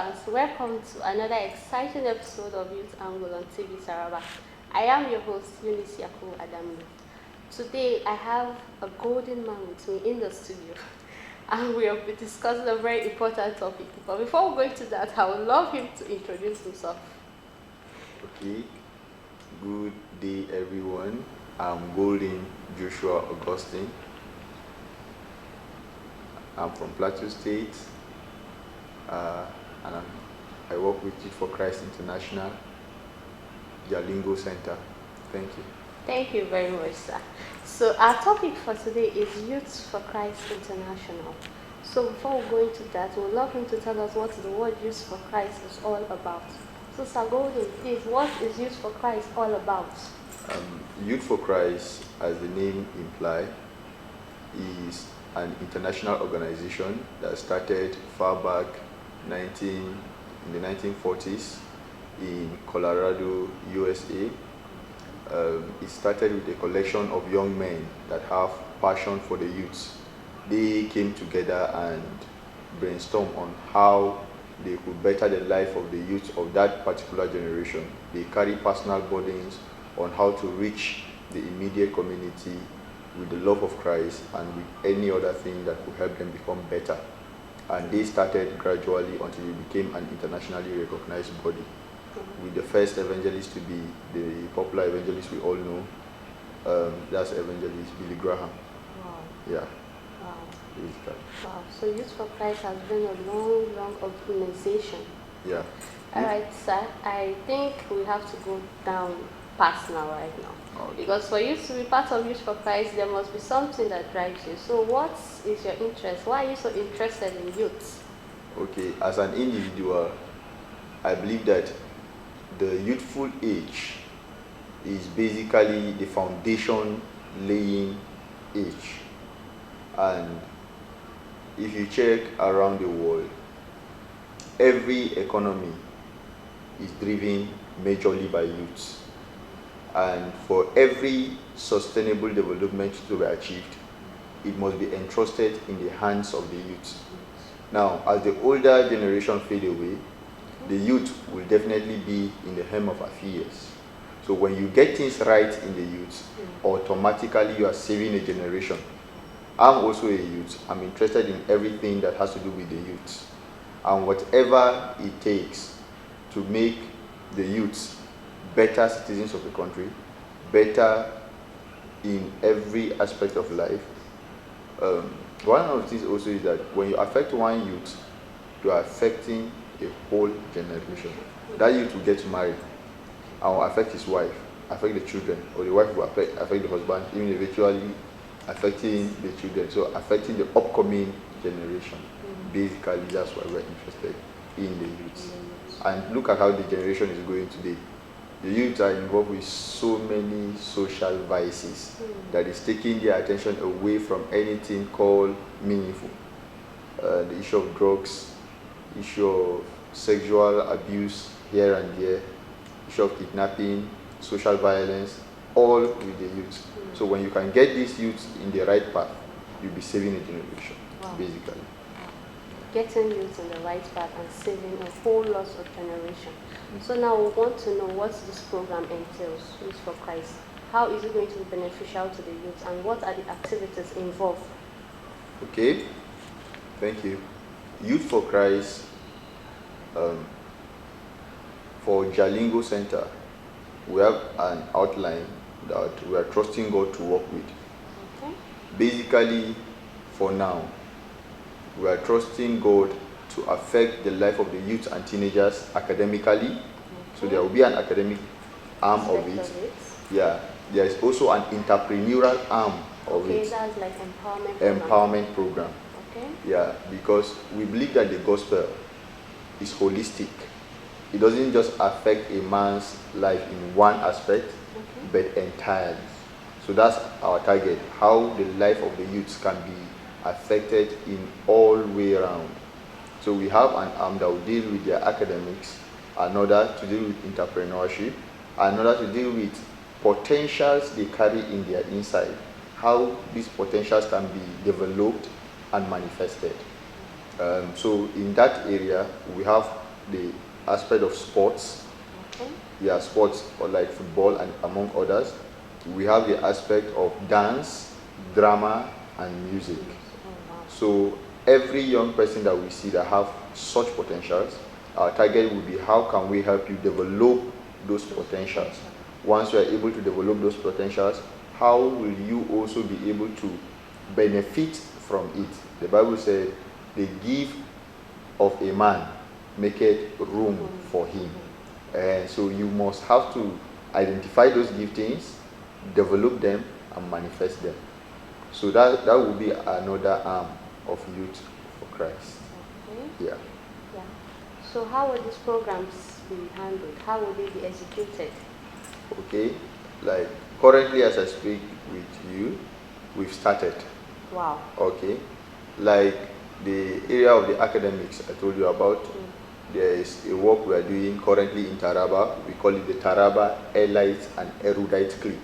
fans, welcome to another exciting episode of Youth Angle on TV Saraba. I am your host, Eunice Yaku Adamu. Today, I have a golden man with me in the studio, and we will be discussing a very important topic. But before we go into that, I would love him to introduce himself. Okay, good day everyone. I'm Golden Joshua Augustine. I'm from Plateau State, and I work with Youth for Christ International, Jalingo Center. Thank you. Thank you very much, sir. So our topic for today is Youth for Christ International. So before we go into that, we would love him to tell us what the word Youth for Christ is all about. So Sir Golden, please, what is Youth for Christ all about? Youth for Christ, as the name implies, is an international organization that started far back in the 1940s in Colorado, USA. It started with a collection of young men that have passion for the youth. They came together and brainstormed on how they could better the life of the youth of that particular generation. They carry personal burdens on how to reach the immediate community with the love of Christ and with any other thing that could help them become better. And they started gradually until it became an internationally recognized body. With the first evangelist to be the popular evangelist we all know, that's evangelist Billy Graham. Wow. Yeah. Wow. Basically. Wow. So Youth for Christ has been a long organization. Yeah. All right, sir. I think we have to go down personal right now. Okay. Because for you to be part of Youth for Christ, there must be something that drives you. So what is your interest? Why are you so interested in youth? Okay, as an individual, I believe that the youthful age is basically the foundation laying age. And if you check around the world, every economy is driven majorly by youths. And for every sustainable development to be achieved, it must be entrusted in the hands of the youth. Now, as the older generation fade away, the youth will definitely be in the helm of affairs. So when you get things right in the youth, automatically you are saving a generation. I'm also a youth. I'm interested in everything that has to do with the youth. And whatever it takes to make the youth better citizens of the country, better in every aspect of life. One of the things also is that when you affect one youth, you are affecting a whole generation. That youth will get married and will affect his wife, affect the children, or the wife will affect the husband, even eventually affecting the children. So affecting the upcoming generation. Basically, that's why we're interested in the youth. And look at how the generation is going today. The youth are involved with so many social vices that is taking their attention away from anything called meaningful. The issue of drugs, issue of sexual abuse here and there, issue of kidnapping, social violence, all with the youth. So when you can get these youths in the right path, you'll be saving a generation, basically. Getting youth in the right path and saving a whole lot of generation. So now we want to know what this program entails, Youth for Christ. How is it going to be beneficial to the youth, and what are the activities involved? Okay, thank you. Youth for Christ, for Jalingo Center, we have an outline that we are trusting God to work with. Okay. Basically, for now, we are trusting God to affect the life of the youth and teenagers academically. Okay. So there will be an academic arm of it. Yeah. There is also an entrepreneurial arm of it. Okay, that's like empowerment program. Empowerment program. Okay. Yeah, because we believe that the gospel is holistic. It doesn't just affect a man's life in one aspect, but entirely. So that's our target, how the life of the youths can be affected in all way around. So we have an arm that will deal with their academics, another to deal with entrepreneurship, another to deal with potentials they carry in their inside, how these potentials can be developed and manifested. So in that area, we have the aspect of sports. Okay. Yeah, sports or like football and among others. We have the aspect of dance, drama, and music. Oh, wow. So every young person that we see that have such potentials, our target will be how can we help you develop those potentials. Once you are able to develop those potentials, how will you also be able to benefit from it? The Bible said, the gift of a man maketh room for him. And so you must have to identify those giftings, develop them, and manifest them. So that will be another arm of Youth for Christ. Okay. Yeah. Yeah. So how will these programs be handled? How will they be executed? Okay. Like currently as I speak with you, we've started. Wow. Okay. Like the area of the academics I told you about, there is a work we are doing currently in Taraba. We call it the Taraba Elite and Erudite Clique.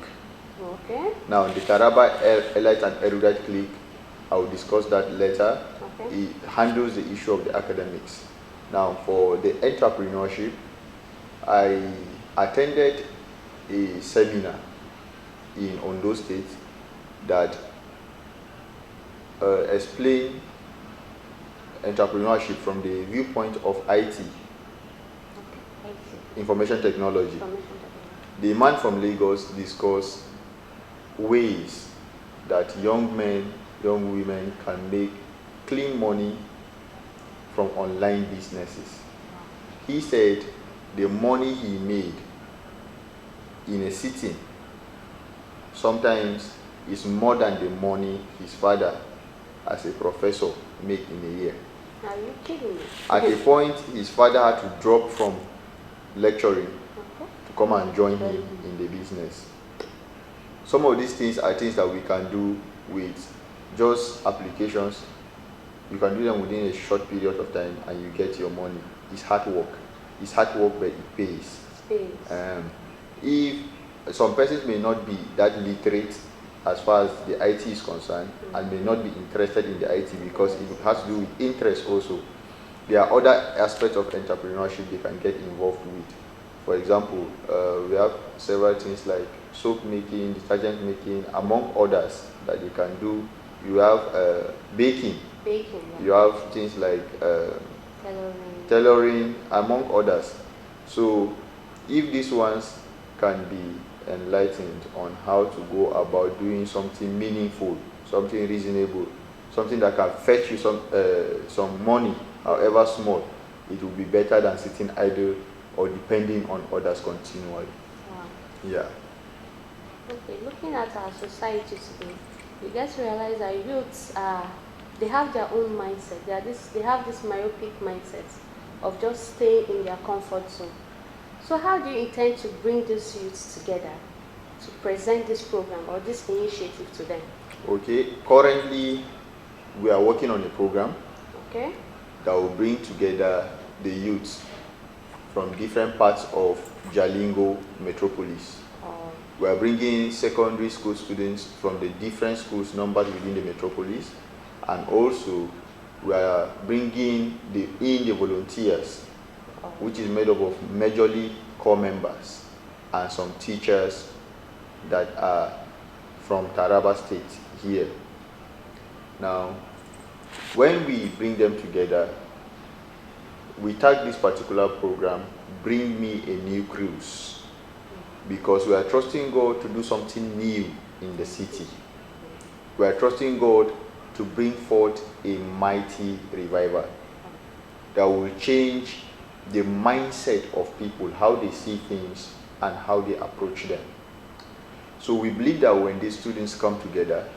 Okay. Now, the Taraba Elite and Erudite Clique, I will discuss that later. Okay. It handles the issue of the academics. Now, for the entrepreneurship, I attended a seminar in Ondo State that explained entrepreneurship from the viewpoint of IT, Okay. I see. information technology. Information technology. The man from Lagos discussed ways that young men, young women can make clean money from online businesses. He said the money he made in a sitting sometimes is more than the money his father as a professor made in a year. Are you kidding me? At a point, his father had to drop from lecturing Okay. to come and join him in the business. Some of these things are things that we can do with just applications. You can do them within a short period of time and you get your money. It's hard work. It's hard work, but it pays. Space. If some persons may not be that literate as far as the IT is concerned and may not be interested in the IT because it has to do with interest also. There are other aspects of entrepreneurship they can get involved with. For example, we have several things like soap making, detergent making, among others that they can do. You have baking. Baking. Yeah. You have things like tailoring, among others. So if these ones can be enlightened on how to go about doing something meaningful, something reasonable, something that can fetch you some money, however small, it will be better than sitting idle or depending on others continually. Wow. Yeah. Okay, looking at our society today, you get to realize that youths they have their own mindset. They have this myopic mindset of just staying in their comfort zone. So how do you intend to bring these youths together to present this program or this initiative to them? Okay, currently we are working on a program Okay. that will bring together the youths from different parts of Jalingo metropolis. We are bringing secondary school students from the different schools numbered within the metropolis, and also we are bringing the volunteers, which is made up of majorly core members and some teachers that are from Taraba State here. Now, when we bring them together, we tag this particular program, Bring Me a New Cruise, because we are trusting God to do something new in the city. We are trusting God to bring forth a mighty revival that will change the mindset of people, how they see things and how they approach them. So we believe that when these students come together,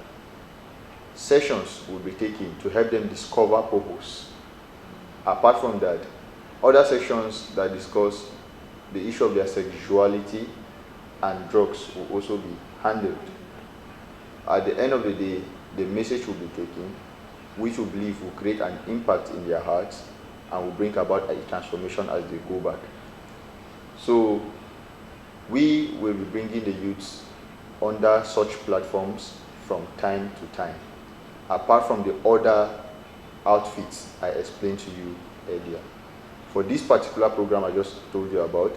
sessions will be taken to help them discover purpose. Apart from that, other sections that discuss the issue of their sexuality and drugs will also be handled. At the end of the day, the message will be taken, which we believe will create an impact in their hearts and will bring about a transformation as they go back. So we will be bringing the youths under such platforms from time to time, apart from the other outfits I explained to you earlier. For this particular program I just told you about,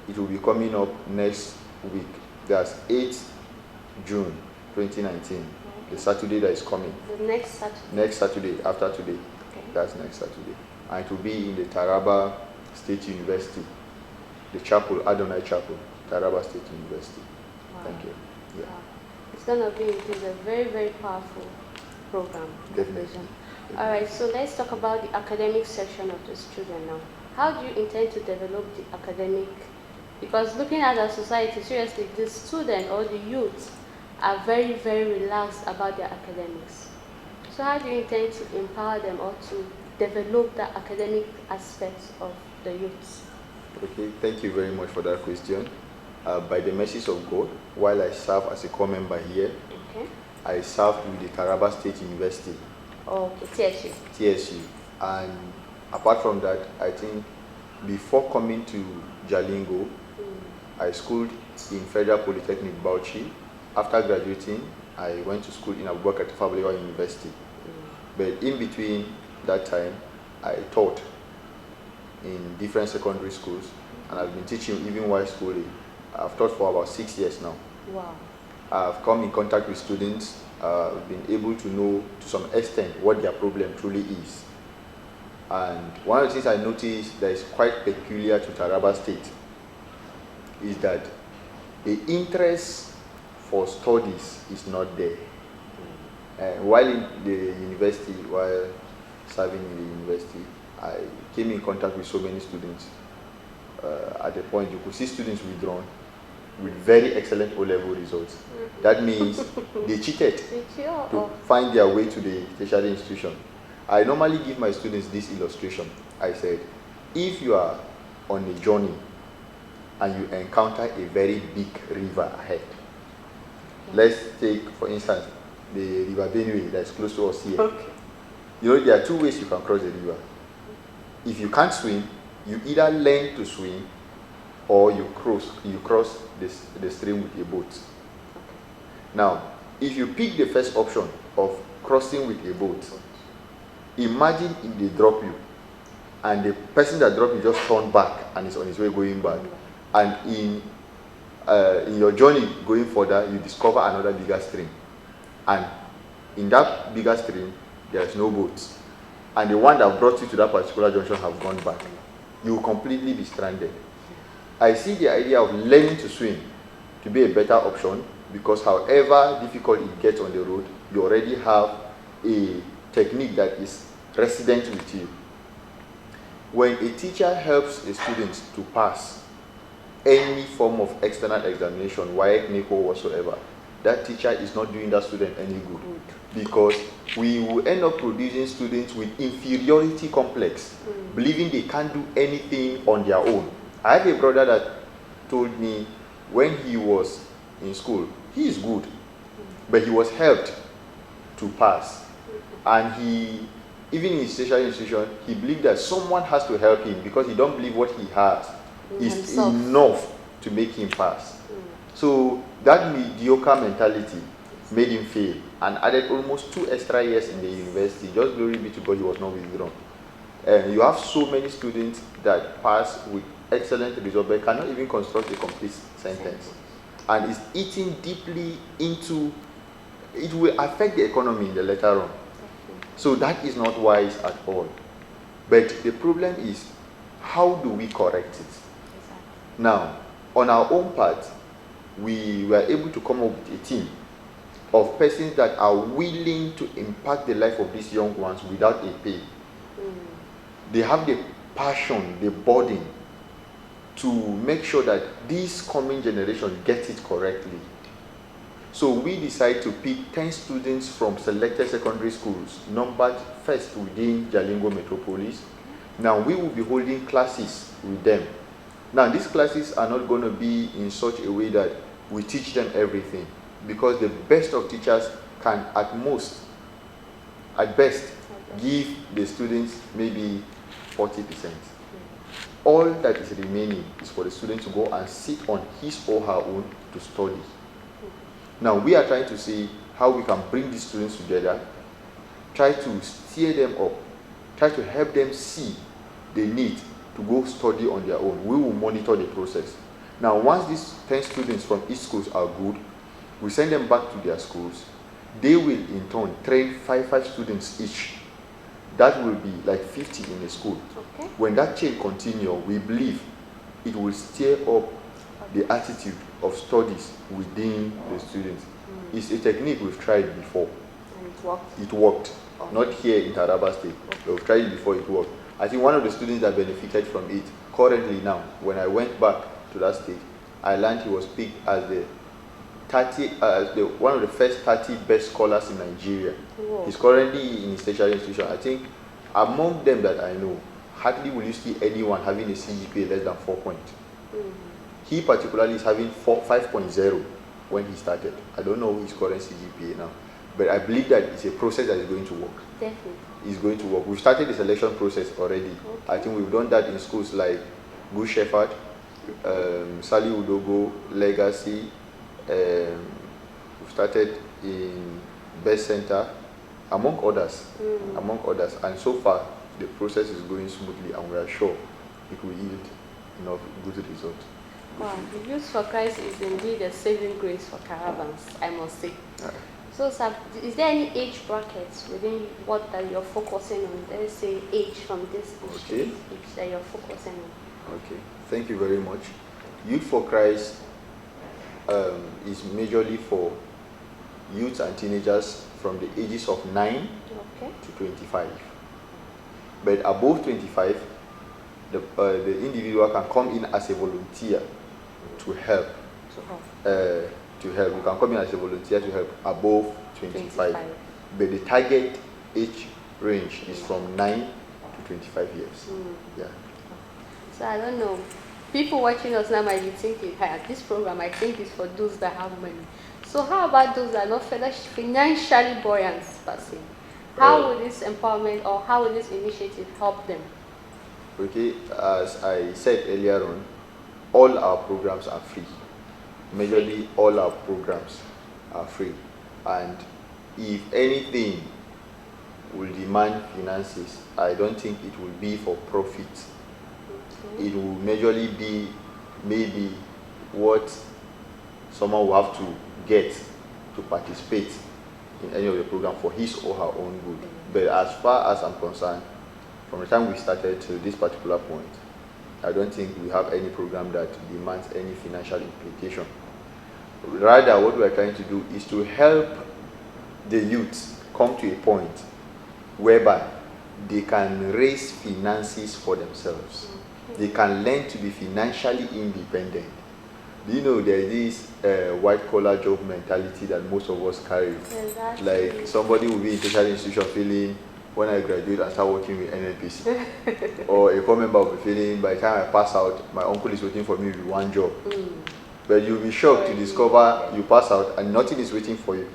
it will be coming up next week. That's 8th June 2019, the Saturday that is coming. The next Saturday? Next Saturday, after today. Okay. That's next Saturday. And it will be in the Taraba State University, the chapel, Adonai Chapel, Taraba State University. Wow. Thank you. Yeah. Wow. It's going to be a very, very powerful program. Definitely. All right, so let's talk about the academic section of the student now. How do you intend to develop the academic? Because looking at our society, seriously, the student or the youth are very, very relaxed about their academics. So how do you intend to empower them or to develop the academic aspects of the youths? Okay, thank you very much for that question. By the mercies of God, while I serve as a core member here, okay, I served with the Taraba State University. Okay, TSU. TSU. And apart from that, I think before coming to Jalingo, I schooled in Federal Polytechnic Bauchi. After graduating, I went to school in Abubakar Tafawa Balewa University. But in between that time, I taught in different secondary schools, and I've been teaching even while schooling. I've taught for about 6 years now. Wow. I've come in contact with students, been able to know to some extent what their problem truly is. And one of the things I noticed that is quite peculiar to Taraba State is that the interest for studies is not there. And while in the university, while serving in the university, I came in contact with so many students. At the point you could see students withdrawn with very excellent O-level results. That means they cheated to find their way to the tertiary institution. I normally give my students this illustration. I said, if you are on a journey and you encounter a very big river ahead, let's take, for instance, the River Benue that is close to us here. Okay. You know, there are two ways you can cross the river. If you can't swim, you either learn to swim or you cross the stream with a boat. Now, if you pick the first option of crossing with a boat, imagine if they drop you and the person that dropped you just turned back and is on his way going back, and in your journey going further you discover another bigger stream, and in that bigger stream there is no boat, and the one that brought you to that particular junction have gone back. You will completely be stranded. I see the idea of learning to swim to be a better option, because however difficult it gets on the road, you already have a technique that is resident with you. When a teacher helps a student to pass any form of external examination, WAEC, NECO, whatsoever, that teacher is not doing that student any good, because we will end up producing students with inferiority complex, believing they can't do anything on their own. I have a brother that told me when he was in school, he is good, but he was helped to pass, and he, even in his tertiary institution, he believed that someone has to help him because he don't believe what he has is enough to make him pass. So that mediocre mentality made him fail and added almost 2 extra years in the university. Just glory be to God, he was not withdrawn. And you have so many students that pass with excellent results but cannot even construct a complete sentence, and it's eating deeply into, it will affect the economy in the later on. So that is not wise at all. But the problem is, how do we correct it? Now, on our own part, we were able to come up with a team of persons that are willing to impact the life of these young ones without a pay. They have the passion, the burden to make sure that this coming generation gets it correctly. So we decide to pick 10 students from selected secondary schools, numbered first within Jalingo Metropolis. Now we will be holding classes with them. Now these classes are not going to be in such a way that we teach them everything, because the best of teachers can at best, give the students maybe 40%. All that is remaining is for the student to go and sit on his or her own to study. Now we are trying to see how we can bring these students together, try to steer them up, try to help them see the need to go study on their own. We will monitor the process. Now, once these 10 students from each schools are good, we send them back to their schools. They will in turn train five students each. That will be like 50 in a school. Okay. When that chain continues, we believe it will stir up the attitude of studies within the students. It's a technique we've tried before. And it worked. It worked. Not here in Taraba State. We've tried it before, it worked. I think one of the students that benefited from it currently now, when I went back to that state, I learned he was picked as one of the first 30 best scholars in Nigeria. Whoa. He's currently in his tertiary institution. I think among them that I know, hardly will you see anyone having a CGPA less than 4 points. He particularly is having 5.0 when he started. I don't know his current CGPA now, but I believe that it's a process that is going to work. Definitely. It's going to work. We've started the selection process already. Okay. I think we've done that in schools like Good Shepherd, Sally Udogo, Legacy. We've started in Best Center, among others. And so far, the process is going smoothly, and we are sure it will yield enough good results. Wow, the Youth for Christ is indeed a saving grace for caravans, I must say. So, sir, is there any age brackets within what that you're focusing on? Let's say age from this age to this age that you're focusing on. Okay, thank you very much. Youth for Christ is majorly for youths and teenagers from the ages of 9 to 25. But above 25, the individual can come in as a volunteer to help. You can come in as a volunteer to help above 25. But the target age range is from 9 to 25 years. Yeah. So I don't know. People watching us now might be thinking, hey, this program I think is for those that have money. So how about those that are not financially buoyant per se? How will this empowerment or how will this initiative help them? Okay, as I said earlier on, all our programs are free. Majorly, all our programs are free. And if anything will demand finances, I don't think it will be for profit. It will majorly be maybe what someone will have to get to participate in any of the program for his or her own good. But as far as I'm concerned, from the time we started to this particular point, I don't think we have any program that demands any financial implication. Rather, what we are trying to do is to help the youth come to a point whereby they can raise finances for themselves. They can learn to be financially independent. Do you know there's this white-collar job mentality that most of us carry? Exactly. Like somebody will be in tertiary institution feeling, when I graduate and start working with NNPC. Or a core member will be feeling, by the time I pass out, my uncle is waiting for me with one job. But you'll be shocked to discover you pass out and nothing is waiting for you.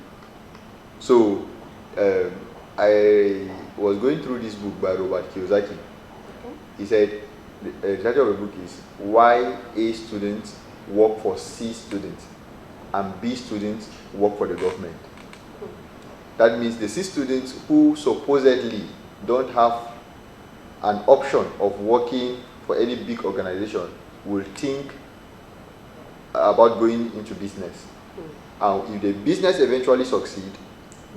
So, I was going through this book by Robert Kiyosaki. He said, the title of the book is Why A Students Work for C Students and B Students Work for the Government. That means the C students who supposedly don't have an option of working for any big organization will think about going into business. And if the business eventually succeed,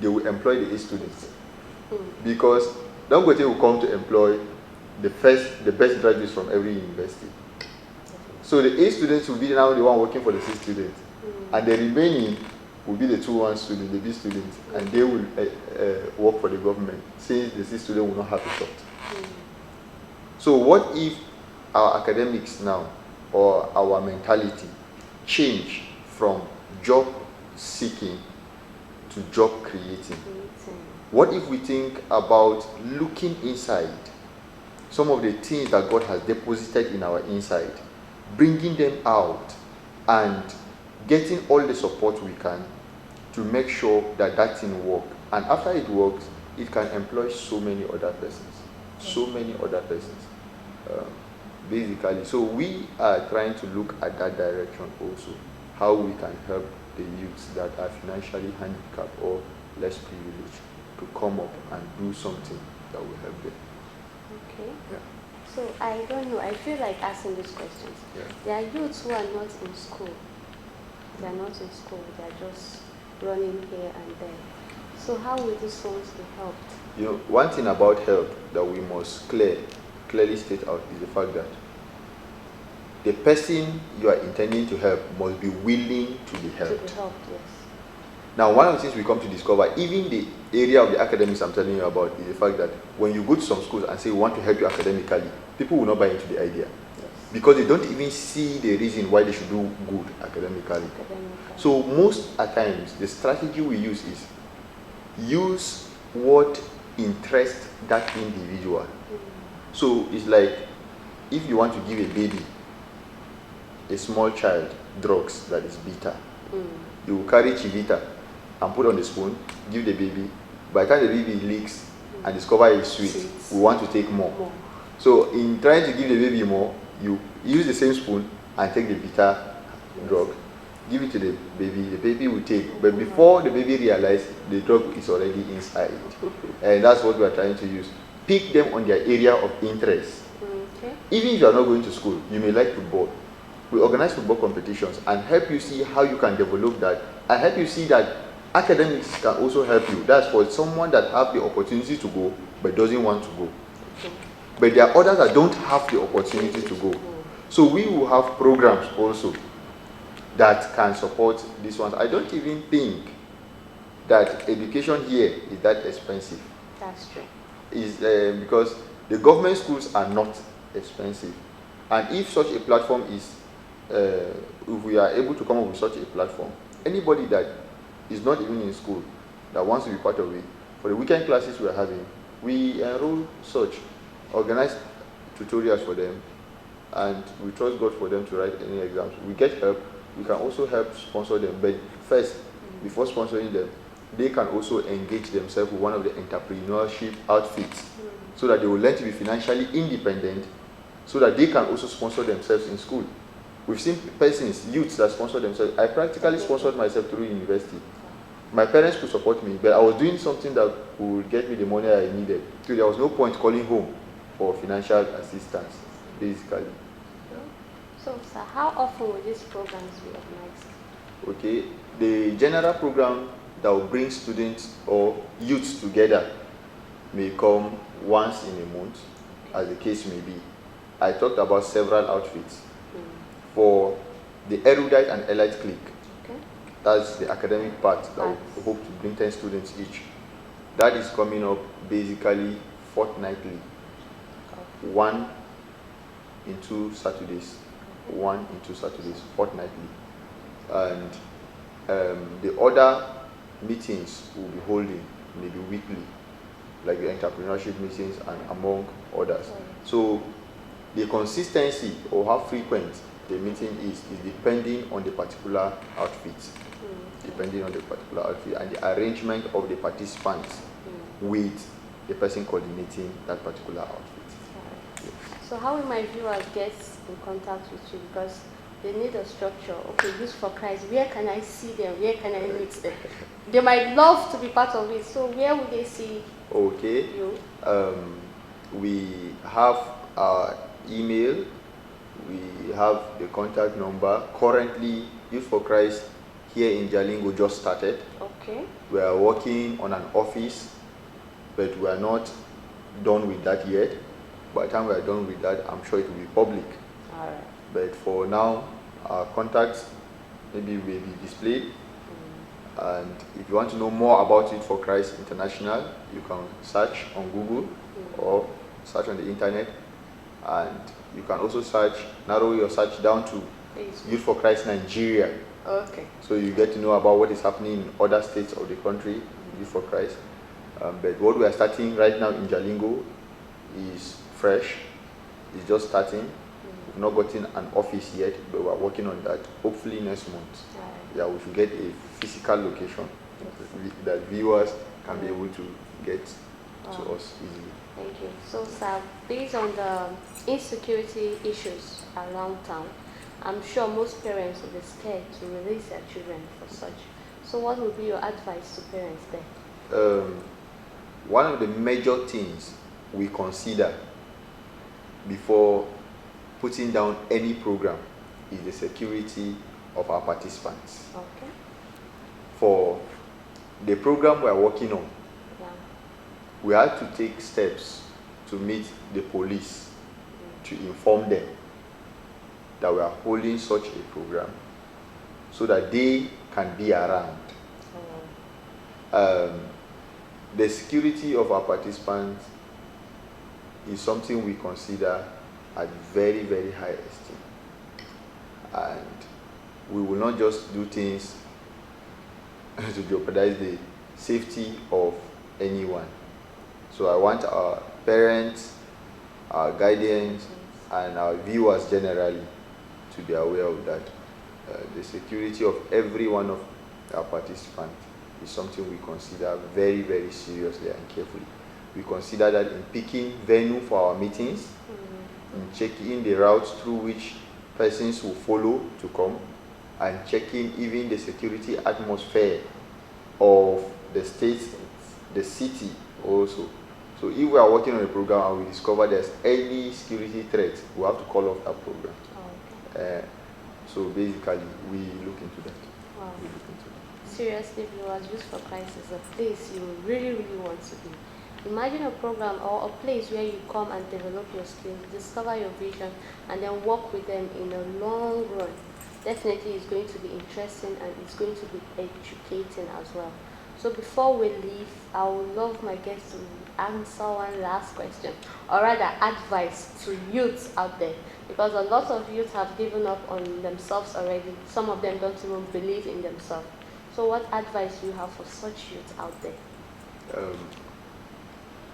they will employ the A students. Because Dangote will come to employ the best graduates from every university. So the A students will be now the one working for the C students. And the remaining will be the 2-1 students, the B students, and they will work for the government, since the C student will not have a shot. So what if our academics now, or our mentality, change from job seeking to job creating? What if we think about looking inside some of the things that God has deposited in our inside, bringing them out and getting all the support we can to make sure that that thing works. And after it works, it can employ so many other persons. So many other persons. Basically, so we are trying to look at that direction also. How we can help the youths that are financially handicapped or less privileged to come up and do something that will help them. Okay. Yeah. So I don't know. I feel like asking these questions. Yeah. There are youths who are not in school. They are not in school. They are just running here and there. So how will these ones be helped? You know, one thing about help that we must clearly state out is the fact that the person you are intending to help must be willing to be helped. To be helped, yes. Now, one of the things we come to discover, even the area of the academics I'm telling you about, is the fact that when you go to some schools and say we want to help you academically, people will not buy into the idea. Yes. Because they don't even see the reason why they should do good academically. So most at times, the strategy we use is use what interests that individual. So it's like if you want to give a baby, a small child, drugs that is bitter, you will carry chivita and put on the spoon, give the baby. By the time the baby licks and discover it's sweet, we want to take more. So in trying to give the baby more, you use the same spoon and take the bitter drug, give it to the baby will take. But before the baby realizes, the drug is already inside. And that's what we are trying to use. Pick them on their area of interest. Okay. Even if you are not going to school, you may like football. We organize football competitions and help you see how you can develop that, and help you see that academics can also help you. That's for someone that have the opportunity to go but doesn't want to go. But there are others that don't have the opportunity to go. So we will have programs also that can support these ones. I don't even think that education here is that expensive. That's true. Is because the government schools are not expensive, and if such a platform is, if we are able to come up with such a platform, anybody that is not even in school that wants to be part of it, for the weekend classes we are having, we enroll such, organize tutorials for them, and we trust God for them to write any exams. We get help. We can also help sponsor them, but first, before sponsoring them, they can also engage themselves with one of the entrepreneurship outfits so that they will learn to be financially independent, so that they can also sponsor themselves in school. We've seen persons, youths that sponsor themselves. I practically sponsored myself through university. My parents could support me, but I was doing something that would get me the money I needed. So there was no point calling home for financial assistance, basically. So, sir, how often will these programs be organized? Okay, the general program that will bring students or youths together may come once in a month, as the case may be. I talked about several outfits. For the erudite and elite clique, that's the academic part that we hope to bring 10 students each. That is coming up basically fortnightly, 1 in 2 Saturdays, 1 in 2 Saturdays, fortnightly. And the other meetings we'll be holding maybe weekly, like the entrepreneurship meetings and among others. So the consistency or how frequent the meeting is depending on the particular outfit, depending on the particular outfit and the arrangement of the participants with the person coordinating that particular outfit. Yes. So how will my viewers get in contact with you? Because they need a structure. Okay, Youth for Christ, where can I see them? Where can I meet them? They might love to be part of it. So where will they see you? We have our email. We have the contact number. Currently, Youth for Christ here in Jalingo just started. Okay. We are working on an office, but we are not done with that yet. By the time we are done with that, I'm sure it will be public. All right. But for now, our contacts maybe will be displayed. And if you want to know more about Youth for Christ International, you can search on Google or search on the internet. And you can also narrow your search down to Youth for Christ Nigeria. Okay. So you get to know about what is happening in other states of the country, Youth for Christ. But what we are starting right now in Jalingo is fresh. It's just starting. We've not gotten an office yet, but we're working on that. Hopefully next month. Yeah, we should get a physical location that viewers can be able to get to us easily. Thank you. So, sir, based on the insecurity issues around town, I'm sure most parents will be scared to release their children for such. So what would be your advice to parents there? One of the major things we consider before putting down any program is the security of our participants. Okay. For the program we are working on, Yeah. we had to take steps to meet the police to inform them that we are holding such a program so that they can be around. The security of our participants is something we consider at very, very high esteem. And we will not just do things to jeopardize the safety of anyone. So I want our parents, our guardians, and our viewers generally to be aware of that. The security of every one of our participants is something we consider very, very seriously and carefully. We consider that in picking venue for our meetings, in checking the routes through which persons will follow to come, and checking even the security atmosphere of the state, the city also. So if we are working on a program and we discover there's any security threat, we have to call off that program. Okay. So basically, we look into that. Wow. We look into that. Seriously, viewers, Youth for Christ is a place you really, really want to be. Imagine a program or a place where you come and develop your skills, discover your vision, and then work with them in a long run. Definitely it's going to be interesting and it's going to be educating as well. So before we leave, I would love my guests to answer one last question, or rather advice to youths out there, because a lot of youth have given up on themselves already. Some of them don't even believe in themselves. So what advice do you have for such youth out there?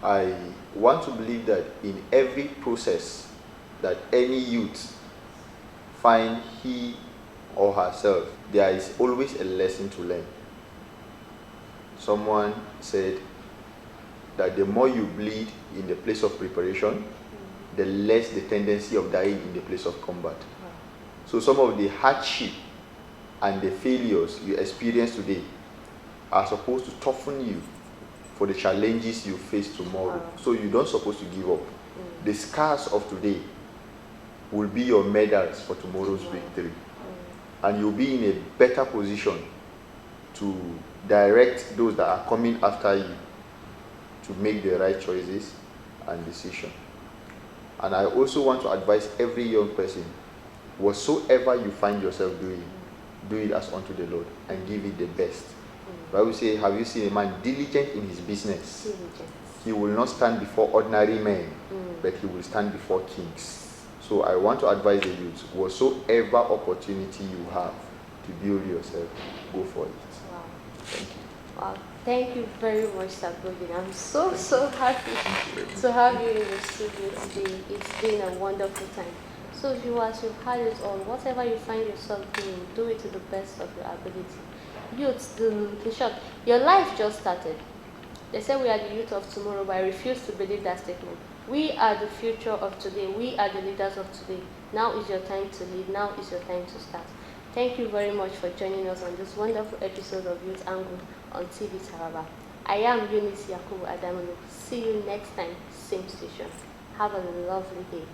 I want to believe that in every process that any youth find he or herself, there is always a lesson to learn. Someone said that the more you bleed in the place of preparation, the less the tendency of dying in the place of combat. So some of the hardship and the failures you experience today are supposed to toughen you for the challenges you face tomorrow. So you don't supposed to give up. The scars of today will be your medals for tomorrow's victory. And you'll be in a better position to direct those that are coming after you to make the right choices and decisions. And I also want to advise every young person, whatsoever you find yourself doing, do it as unto the Lord and give it the best. Bible says, have you seen a man diligent in his business? Diligence. He will not stand before ordinary men, but he will stand before kings. So I want to advise the youth, whatsoever opportunity you have to build yourself, go for it. Wow. Thank you. Wow. Thank you very much, Sir Godwin. I'm so happy to have you in the studio today. It's been a wonderful time. So viewers, you've heard it all. Whatever you find yourself doing, do it to the best of your ability. Youth, in short, your life just started. They say we are the youth of tomorrow, but I refuse to believe that statement. We are the future of today. We are the leaders of today. Now is your time to lead. Now is your time to start. Thank you very much for joining us on this wonderful episode of Youth Angle on TV Taraba. I am Eunice Yakubu Adamulu. See you next time, same station. Have a lovely day.